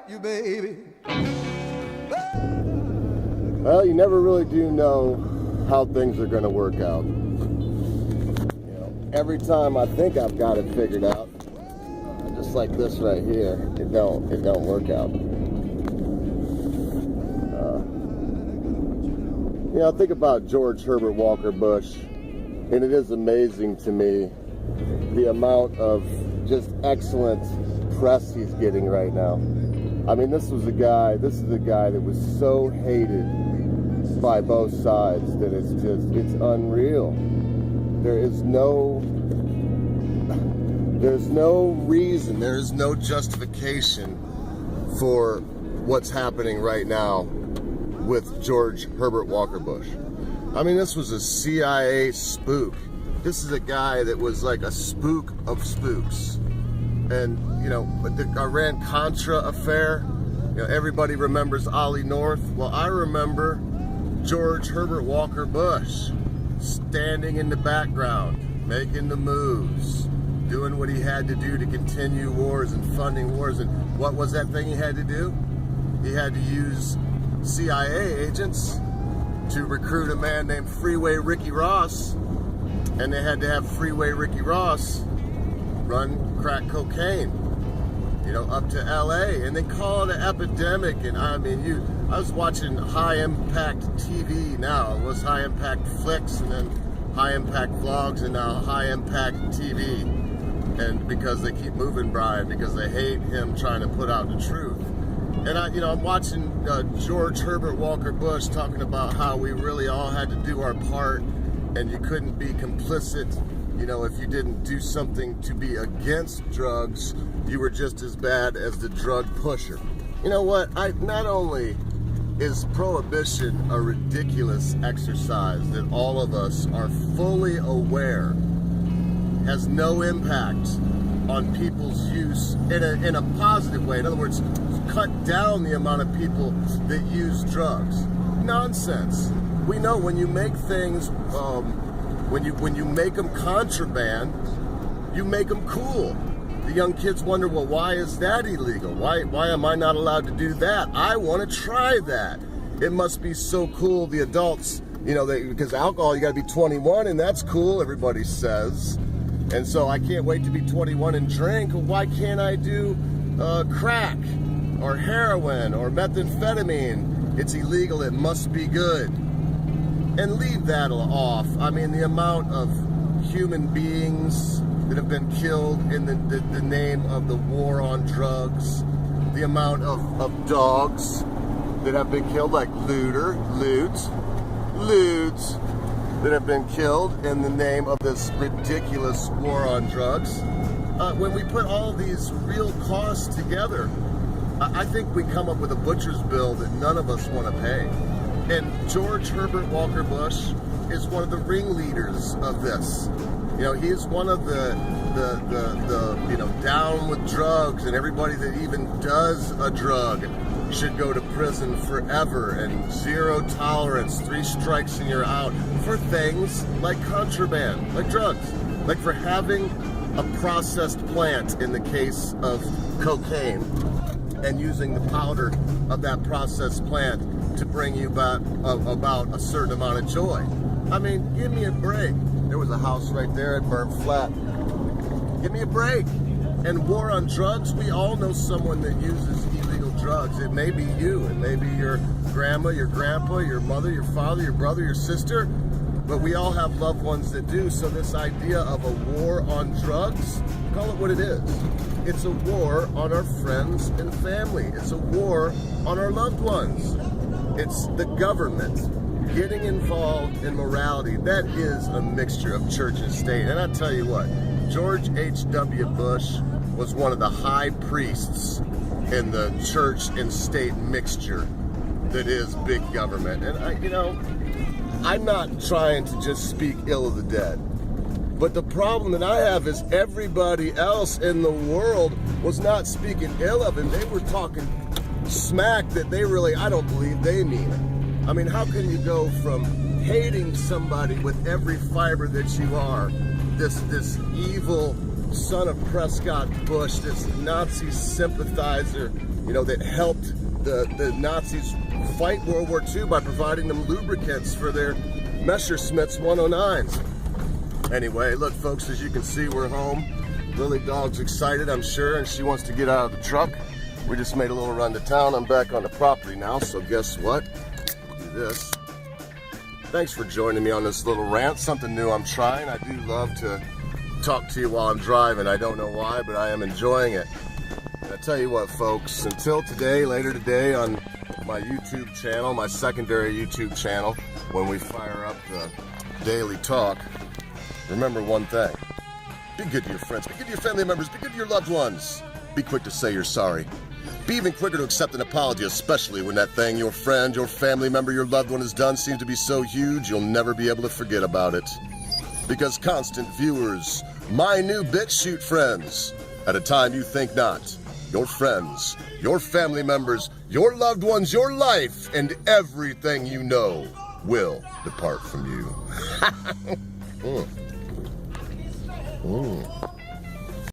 without you, baby. Well, you never really do know how things are going to work out. You know, every time I think I've got it figured out, just like this right here, it don't work out. You know, think about George Herbert Walker Bush, and it is amazing to me the amount of just excellent press he's getting right now. I mean, this is a guy that was so hated by both sides that it's unreal. There's no reason, there is no justification for what's happening right now with George Herbert Walker Bush. I mean, this was a CIA spook. This is a guy that was like a spook of spooks. And, you know, the Iran-Contra affair, you know, everybody remembers Ollie North. Well, I remember George Herbert Walker Bush standing in the background, making the moves, doing what he had to do to continue wars and funding wars. And what was that thing he had to do? He had to use CIA agents to recruit a man named Freeway Ricky Ross, and they had to have Freeway Ricky Ross run crack cocaine, you know, up to LA, and they call it an epidemic. And I mean, I was watching High Impact TV now. It was High Impact Flicks, and then High Impact Vlogs, and now High Impact TV. And because they keep moving Brian, because they hate him trying to put out the truth. And I'm watching George Herbert Walker Bush talking about how we really all had to do our part, and you couldn't be complicit. You know, if you didn't do something to be against drugs, you were just as bad as the drug pusher. You know what? Not only is prohibition a ridiculous exercise that all of us are fully aware has no impact on people's use in a positive way. In other words, cut down the amount of people that use drugs. Nonsense. We know when you make things, when you make them contraband, you make them cool. The young kids wonder, well, why is that illegal? Why am I not allowed to do that? I want to try that. It must be so cool. The adults, you know, because alcohol, you got to be 21, and that's cool, everybody says. And so I can't wait to be 21 and drink. Why can't I do crack or heroin or methamphetamine? It's illegal. It must be good. And leave that off. I mean, the amount of human beings that have been killed in the name of the war on drugs, the amount of dogs that have been killed, like lewds, that have been killed in the name of this ridiculous war on drugs. When we put all these real costs together, I think we come up with a butcher's bill that none of us want to pay. And George Herbert Walker Bush is one of the ringleaders of this. You know, he's one of the you know, down with drugs, and everybody that even does a drug should go to prison forever, and zero tolerance, 3 strikes and you're out, for things like contraband, like drugs, like for having a processed plant in the case of cocaine, and using the powder of that processed plant to bring you about a certain amount of joy. I mean, give me a break. There was a house right there, it burned flat. Give me a break. And war on drugs, we all know someone that uses illegal drugs. It may be you, it may be your grandma, your grandpa, your mother, your father, your brother, your sister, but we all have loved ones that do. So this idea of a war on drugs, call it what it is. It's a war on our friends and family. It's a war on our loved ones. It's the government getting involved in morality. That is a mixture of church and state. And I tell you what, George H.W. Bush was one of the high priests in the church and state mixture that is big government. And I'm not trying to just speak ill of the dead, but the problem that I have is everybody else in the world was not speaking ill of him. They were talking smack that I don't believe they mean it. I mean, how can you go from hating somebody with every fiber that you are this evil son of Prescott Bush, this Nazi sympathizer, you know, that helped the Nazis fight World War II by providing them lubricants for their Messerschmitts 109s. Anyway, look folks, as you can see, we're home. Lily Dog's excited, I'm sure, and she wants to get out of the truck. We just made a little run to town. I'm back on the property now, so guess what? Do this. Thanks for joining me on this little rant, something new I'm trying. I do love to talk to you while I'm driving. I don't know why, but I am enjoying it. And I tell you what, folks, until today, later today on my YouTube channel, my secondary YouTube channel, when we fire up the daily talk, remember one thing. Be good to your friends, be good to your family members, be good to your loved ones. Be quick to say you're sorry. Be even quicker to accept an apology, especially when that thing your friend, your family member, your loved one has done seems to be so huge you'll never be able to forget about it. Because constant viewers, my new BitChute friends, at a time you think not, your friends, your family members, your loved ones, your life, and everything you know will depart from you.